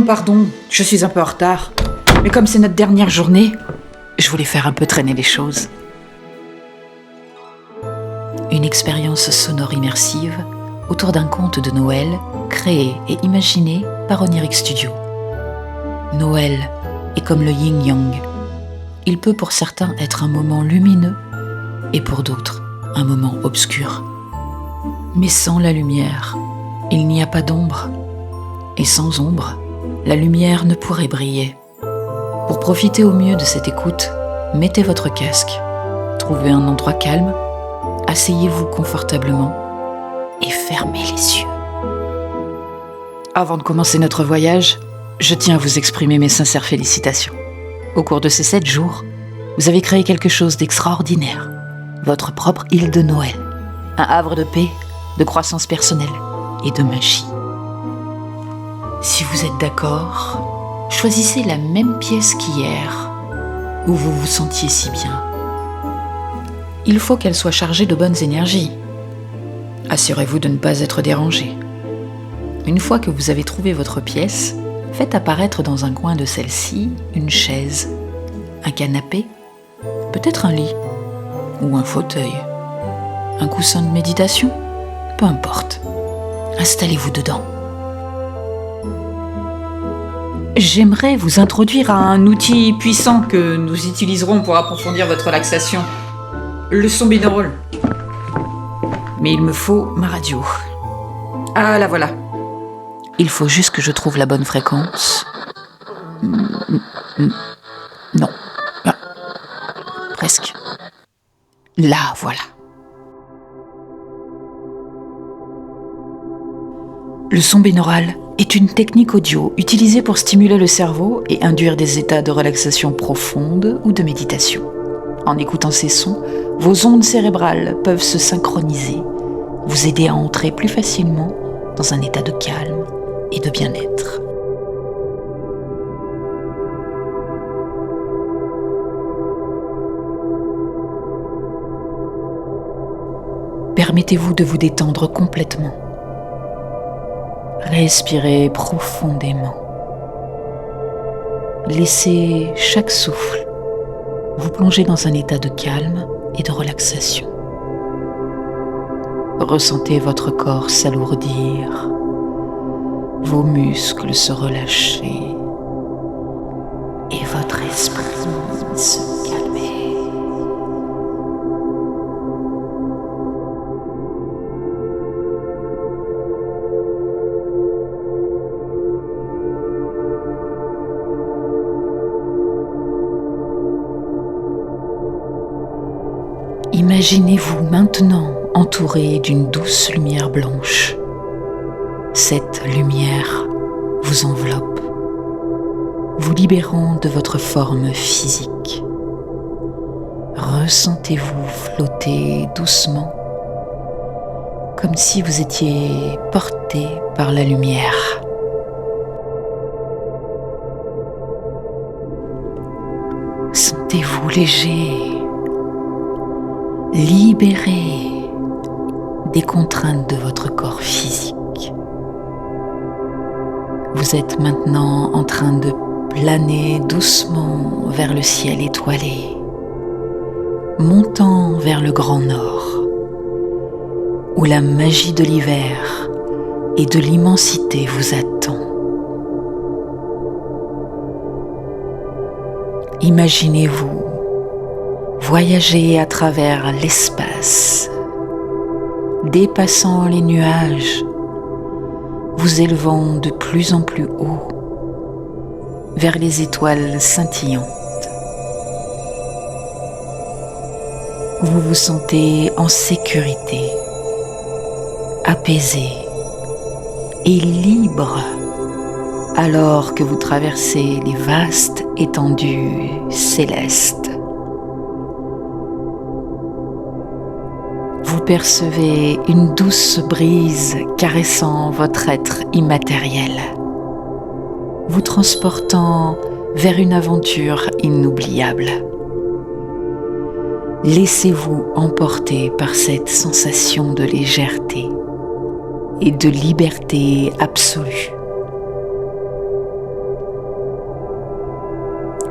Pardon, je suis un peu en retard. Mais comme c'est notre dernière journée, je voulais faire un peu traîner les choses. Une expérience sonore immersive autour d'un conte de Noël créé et imaginé par Oniric Studio. Noël est comme le yin-yang. Il peut pour certains être un moment lumineux et pour d'autres un moment obscur. Mais sans la lumière, il n'y a pas d'ombre. Et sans ombre, la lumière ne pourrait briller. Pour profiter au mieux de cette écoute, mettez votre casque, trouvez un endroit calme, asseyez-vous confortablement et fermez les yeux. Avant de commencer notre voyage, je tiens à vous exprimer mes sincères félicitations. Au cours de ces 7 jours, vous avez créé quelque chose d'extraordinaire. Votre propre île de Noël. Un havre de paix, de croissance personnelle et de magie. Si vous êtes d'accord, choisissez la même pièce qu'hier, où vous vous sentiez si bien. Il faut qu'elle soit chargée de bonnes énergies. Assurez-vous de ne pas être dérangé. Une fois que vous avez trouvé votre pièce, faites apparaître dans un coin de celle-ci une chaise, un canapé, peut-être un lit ou un fauteuil, un coussin de méditation, peu importe. Installez-vous dedans. J'aimerais vous introduire à un outil puissant que nous utiliserons pour approfondir votre relaxation. Le son binaural. Mais il me faut ma radio. Ah, la voilà. Il faut juste que je trouve la bonne fréquence. Non. Ah. Presque. Là, voilà. Le son binaural est une technique audio utilisée pour stimuler le cerveau et induire des états de relaxation profonde ou de méditation. En écoutant ces sons, vos ondes cérébrales peuvent se synchroniser, vous aider à entrer plus facilement dans un état de calme et de bien-être. Permettez-vous de vous détendre complètement. Respirez profondément. Laissez chaque souffle vous plonger dans un état de calme et de relaxation. Ressentez votre corps s'alourdir, vos muscles se relâcher et votre esprit se calmer. Imaginez-vous maintenant entouré d'une douce lumière blanche. Cette lumière vous enveloppe, vous libérant de votre forme physique. Ressentez-vous flotter doucement, comme si vous étiez porté par la lumière. Sentez-vous léger, libéré des contraintes de votre corps physique. Vous êtes maintenant en train de planer doucement vers le ciel étoilé, montant vers le grand nord, où la magie de l'hiver et de l'immensité vous attend. Imaginez-vous voyager à travers l'espace, dépassant les nuages, vous élevant de plus en plus haut vers les étoiles scintillantes. Vous vous sentez en sécurité, apaisé et libre alors que vous traversez les vastes étendues célestes. Vous percevez une douce brise caressant votre être immatériel, vous transportant vers une aventure inoubliable. Laissez-vous emporter par cette sensation de légèreté et de liberté absolue.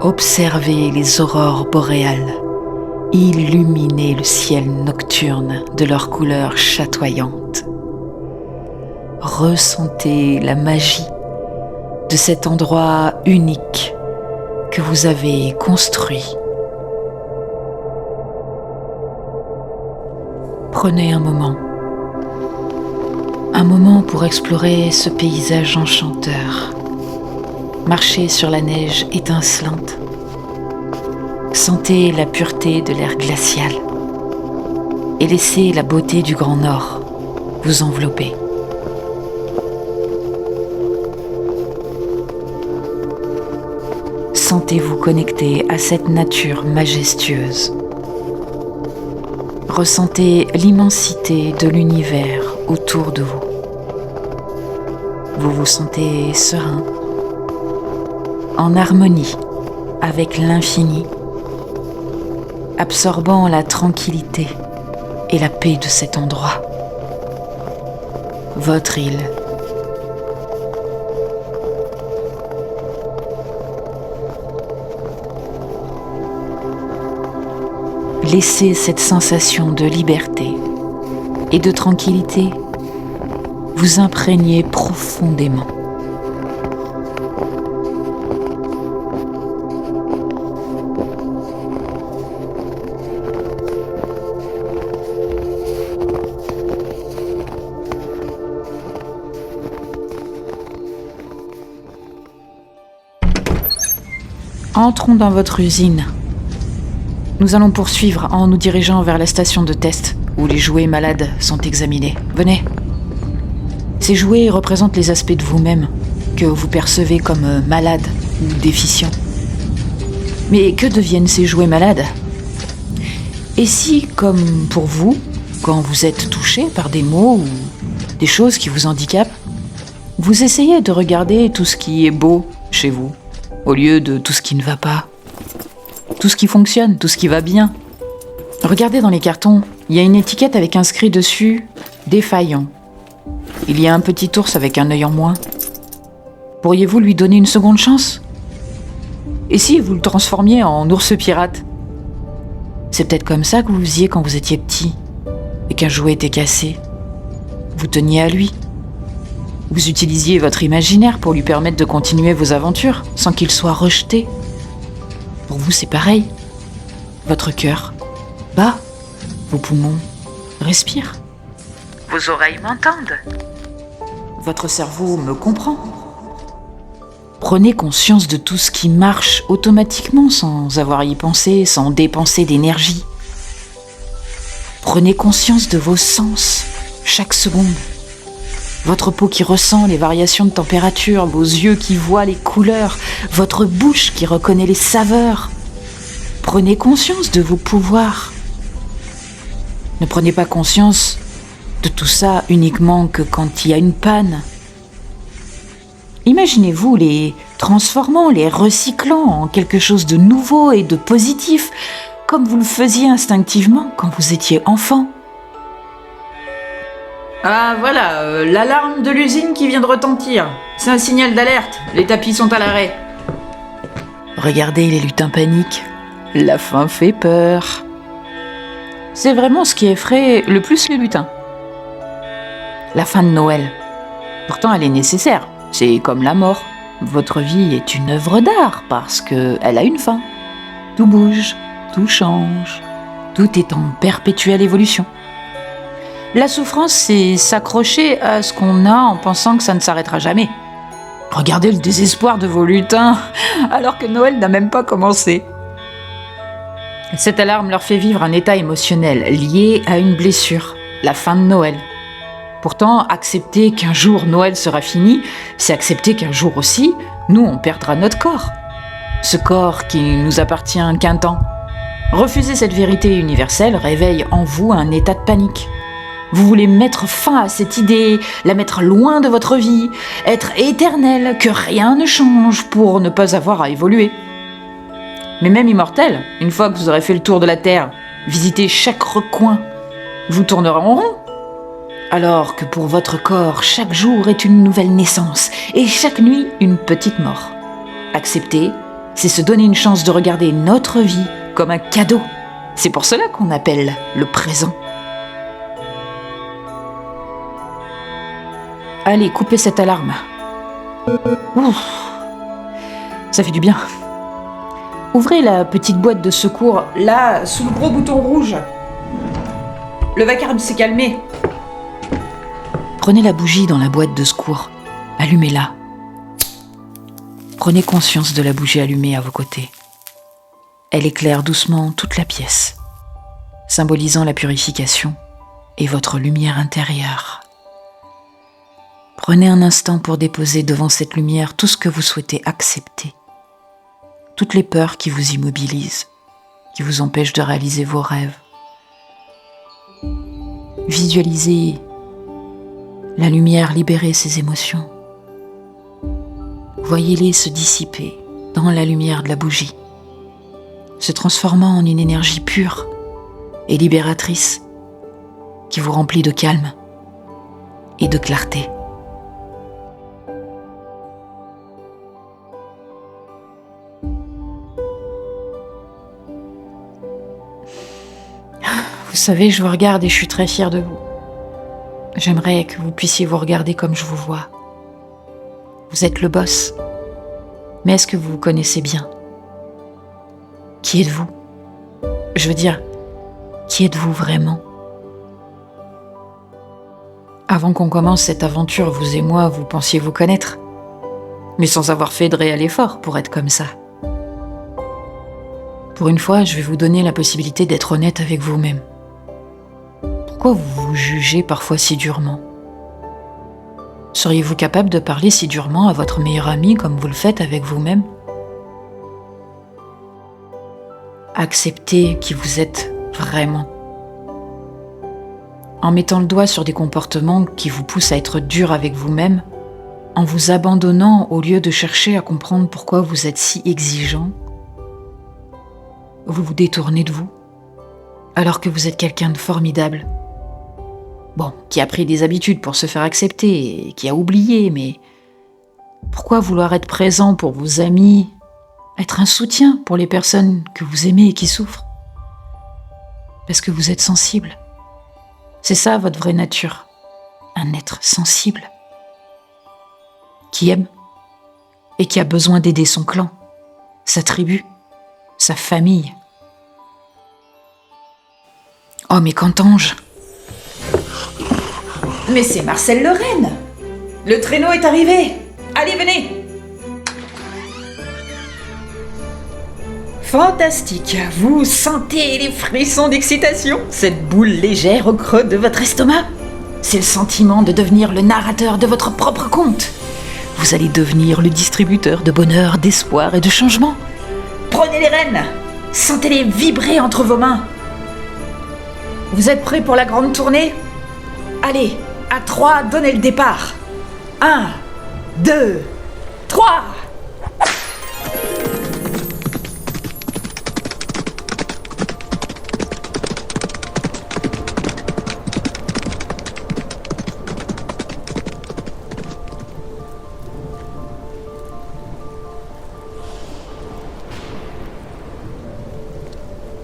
Observez les aurores boréales illuminer le ciel nocturne de leurs couleurs chatoyantes. Ressentez la magie de cet endroit unique que vous avez construit. Prenez un moment pour explorer ce paysage enchanteur. Marchez sur la neige étincelante. Sentez la pureté de l'air glacial et laissez la beauté du Grand Nord vous envelopper. Sentez-vous connecté à cette nature majestueuse. Ressentez l'immensité de l'univers autour de vous. Vous vous sentez serein, en harmonie avec l'infini, absorbant la tranquillité et la paix de cet endroit. Votre île. Laissez cette sensation de liberté et de tranquillité vous imprégner profondément. Entrons dans votre usine. Nous allons poursuivre en nous dirigeant vers la station de test où les jouets malades sont examinés. Venez. Ces jouets représentent les aspects de vous-même que vous percevez comme malades ou déficients. Mais que deviennent ces jouets malades ? Et si, comme pour vous, quand vous êtes touché par des maux ou des choses qui vous handicapent, vous essayez de regarder tout ce qui est beau chez vous, au lieu de tout ce qui ne va pas ? Tout ce qui fonctionne, tout ce qui va bien. Regardez dans les cartons, il y a une étiquette avec inscrit dessus « Défaillant ». Il y a un petit ours avec un œil en moins. Pourriez-vous lui donner une seconde chance ? Et si vous le transformiez en ours pirate ? C'est peut-être comme ça que vous faisiez quand vous étiez petit et qu'un jouet était cassé. Vous teniez à lui. Vous utilisiez votre imaginaire pour lui permettre de continuer vos aventures sans qu'il soit rejeté. Pour vous, c'est pareil. Votre cœur bat, vos poumons respirent. Vos oreilles m'entendent. Votre cerveau me comprend. Prenez conscience de tout ce qui marche automatiquement sans avoir à y penser, sans dépenser d'énergie. Prenez conscience de vos sens chaque seconde. Votre peau qui ressent les variations de température, vos yeux qui voient les couleurs, votre bouche qui reconnaît les saveurs. Prenez conscience de vos pouvoirs. Ne prenez pas conscience de tout ça uniquement que quand il y a une panne. Imaginez-vous les transformant, les recyclant en quelque chose de nouveau et de positif, comme vous le faisiez instinctivement quand vous étiez enfant. Ah voilà, l'alarme de l'usine qui vient de retentir. C'est un signal d'alerte, les tapis sont à l'arrêt. Regardez les lutins paniquent. La faim fait peur. C'est vraiment ce qui effraie le plus les lutins. La fin de Noël. Pourtant, elle est nécessaire. C'est comme la mort. Votre vie est une œuvre d'art parce qu'elle a une fin. Tout bouge, tout change. Tout est en perpétuelle évolution. La souffrance, c'est s'accrocher à ce qu'on a en pensant que ça ne s'arrêtera jamais. Regardez le désespoir de vos lutins, alors que Noël n'a même pas commencé. Cette alarme leur fait vivre un état émotionnel lié à une blessure, la fin de Noël. Pourtant, accepter qu'un jour Noël sera fini, c'est accepter qu'un jour aussi, nous, on perdra notre corps. Ce corps qui nous appartient qu'un temps. Refuser cette vérité universelle réveille en vous un état de panique. Vous voulez mettre fin à cette idée, la mettre loin de votre vie, être éternel, que rien ne change pour ne pas avoir à évoluer. Mais même immortel, une fois que vous aurez fait le tour de la Terre, visiter chaque recoin, vous tournerez en rond. Alors que pour votre corps, chaque jour est une nouvelle naissance et chaque nuit une petite mort. Accepter, c'est se donner une chance de regarder notre vie comme un cadeau. C'est pour cela qu'on appelle le présent. Allez, coupez cette alarme. Ouf, ça fait du bien. Ouvrez la petite boîte de secours, là, sous le gros bouton rouge. Le vacarme s'est calmé. Prenez la bougie dans la boîte de secours. Allumez-la. Prenez conscience de la bougie allumée à vos côtés. Elle éclaire doucement toute la pièce, symbolisant la purification et votre lumière intérieure. Prenez un instant pour déposer devant cette lumière tout ce que vous souhaitez accepter. Toutes les peurs qui vous immobilisent, qui vous empêchent de réaliser vos rêves. Visualisez la lumière libérer ces émotions. Voyez-les se dissiper dans la lumière de la bougie, se transformant en une énergie pure et libératrice qui vous remplit de calme et de clarté. Vous savez, je vous regarde et je suis très fière de vous. J'aimerais que vous puissiez vous regarder comme je vous vois. Vous êtes le boss. Mais est-ce que vous vous connaissez bien? Qui êtes-vous? Je veux dire, qui êtes-vous vraiment? Avant qu'on commence cette aventure, vous et moi, vous pensiez vous connaître, mais sans avoir fait de réel effort pour être comme ça. Pour une fois, je vais vous donner la possibilité d'être honnête avec vous-même. Pourquoi vous vous jugez parfois si durement? Seriez-vous capable de parler si durement à votre meilleur ami comme vous le faites avec vous-même? Acceptez qui vous êtes vraiment. En mettant le doigt sur des comportements qui vous poussent à être dur avec vous-même, en vous abandonnant au lieu de chercher à comprendre pourquoi vous êtes si exigeant, vous vous détournez de vous, alors que vous êtes quelqu'un de formidable. Bon, qui a pris des habitudes pour se faire accepter, et qui a oublié, mais pourquoi vouloir être présent pour vos amis, être un soutien pour les personnes que vous aimez et qui souffrent? Parce que vous êtes sensible. C'est ça votre vraie nature, un être sensible, qui aime et qui a besoin d'aider son clan, sa tribu, sa famille. Oh mais qu'entends-je? Mais c'est Marcel Lorraine! Le traîneau est arrivé! Allez, venez! Fantastique! Vous sentez les frissons d'excitation? Cette boule légère au creux de votre estomac? C'est le sentiment de devenir le narrateur de votre propre conte. Vous allez devenir le distributeur de bonheur, d'espoir et de changement. Prenez les rênes! Sentez-les vibrer entre vos mains. Vous êtes prêts pour la grande tournée? Allez, à 3, donnez le départ. 1, 2, 3!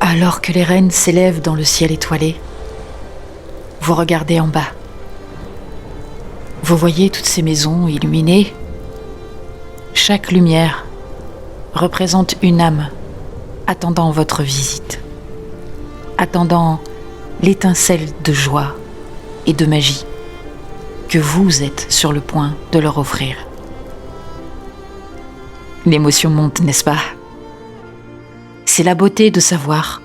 Alors que les rennes s'élèvent dans le ciel étoilé, vous regardez en bas. Vous voyez toutes ces maisons illuminées. Chaque lumière représente une âme attendant votre visite, attendant l'étincelle de joie et de magie que vous êtes sur le point de leur offrir. L'émotion monte, n'est-ce pas? C'est la beauté de savoir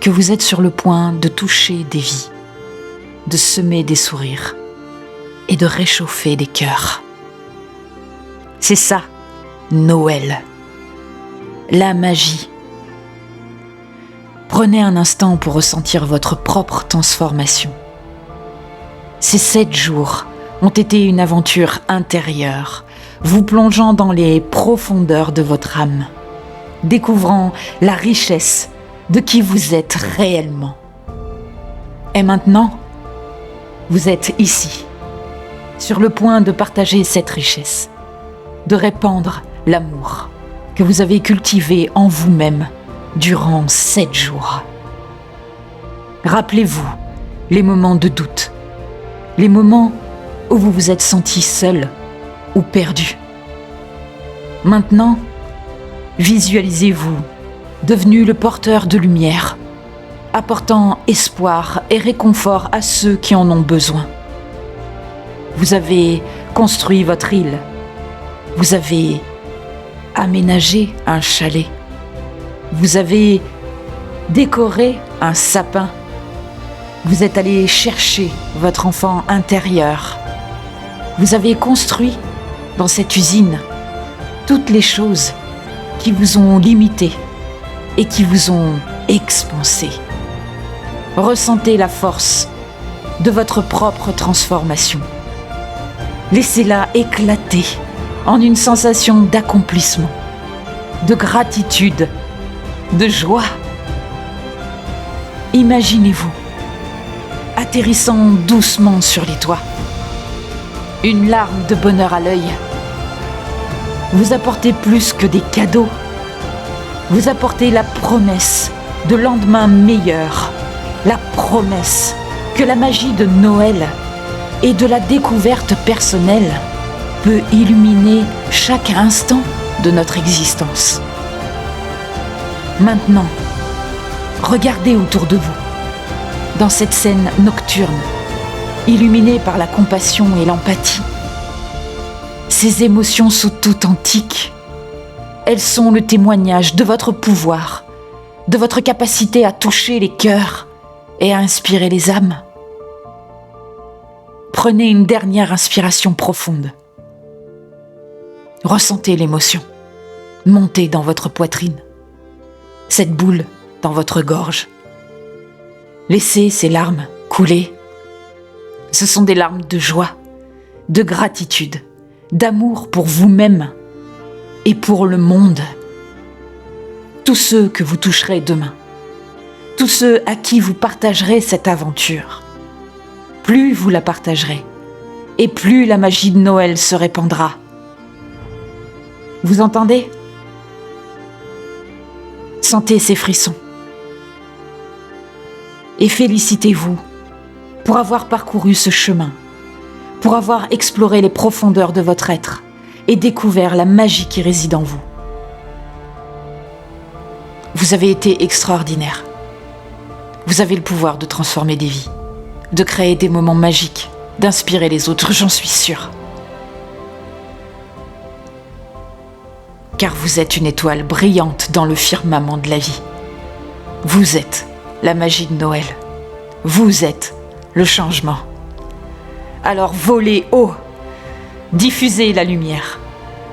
que vous êtes sur le point de toucher des vies, de semer des sourires et de réchauffer des cœurs. C'est ça, Noël. La magie. Prenez un instant pour ressentir votre propre transformation. Ces 7 jours ont été une aventure intérieure, vous plongeant dans les profondeurs de votre âme, découvrant la richesse de qui vous êtes réellement. Et maintenant, Vous êtes ici, sur le point de partager cette richesse, de répandre l'amour que vous avez cultivé en vous-même durant 7 jours. Rappelez-vous les moments de doute, les moments où vous vous êtes senti seul ou perdu. Maintenant, visualisez-vous devenu le porteur de lumière, apportant espoir et réconfort à ceux qui en ont besoin. Vous avez construit votre île, vous avez aménagé un chalet, vous avez décoré un sapin, vous êtes allé chercher votre enfant intérieur, vous avez construit dans cette usine toutes les choses qui vous ont limité et qui vous ont expansé. Ressentez la force de votre propre transformation. Laissez-la éclater en une sensation d'accomplissement, de gratitude, de joie. Imaginez-vous atterrissant doucement sur les toits, une larme de bonheur à l'œil. Vous apportez plus que des cadeaux. Vous apportez la promesse de lendemain meilleur, la promesse que la magie de Noël et de la découverte personnelle peut illuminer chaque instant de notre existence. Maintenant, regardez autour de vous, dans cette scène nocturne, illuminée par la compassion et l'empathie. Ces émotions sont authentiques. Elles sont le témoignage de votre pouvoir, de votre capacité à toucher les cœurs et à inspirer les âmes. Prenez une dernière inspiration profonde. Ressentez l'émotion monter dans votre poitrine, cette boule dans votre gorge. Laissez ces larmes couler. Ce sont des larmes de joie, de gratitude, d'amour pour vous-même et pour le monde. Tous ceux que vous toucherez demain, tous ceux à qui vous partagerez cette aventure, plus vous la partagerez et plus la magie de Noël se répandra. Vous entendez ? Sentez ces frissons et félicitez-vous pour avoir parcouru ce chemin, pour avoir exploré les profondeurs de votre être et découvert la magie qui réside en vous. Vous avez été extraordinaire. Vous avez le pouvoir de transformer des vies, de créer des moments magiques, d'inspirer les autres, j'en suis sûre. Car vous êtes une étoile brillante dans le firmament de la vie. Vous êtes la magie de Noël. Vous êtes le changement. Alors volez haut, diffusez la lumière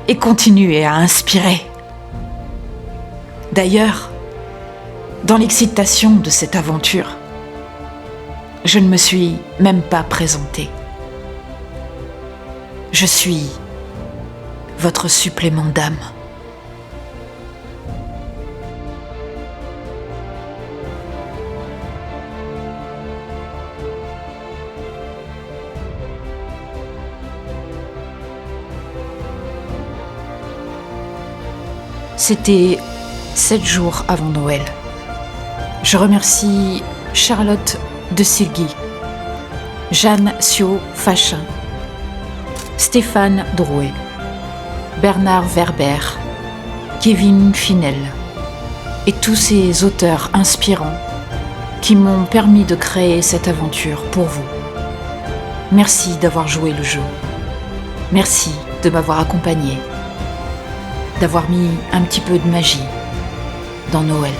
et continuez à inspirer. D'ailleurs, dans l'excitation de cette aventure, je ne me suis même pas présentée. Je suis votre supplément d'âme. C'était 7 jours avant Noël. Je remercie Charlotte de Silgui, Jeanne Sio Fachin, Stéphane Drouet, Bernard Werber, Kevin Finel et tous ces auteurs inspirants qui m'ont permis de créer cette aventure pour vous. Merci d'avoir joué le jeu. Merci de m'avoir accompagné, d'avoir mis un petit peu de magie dans Noël.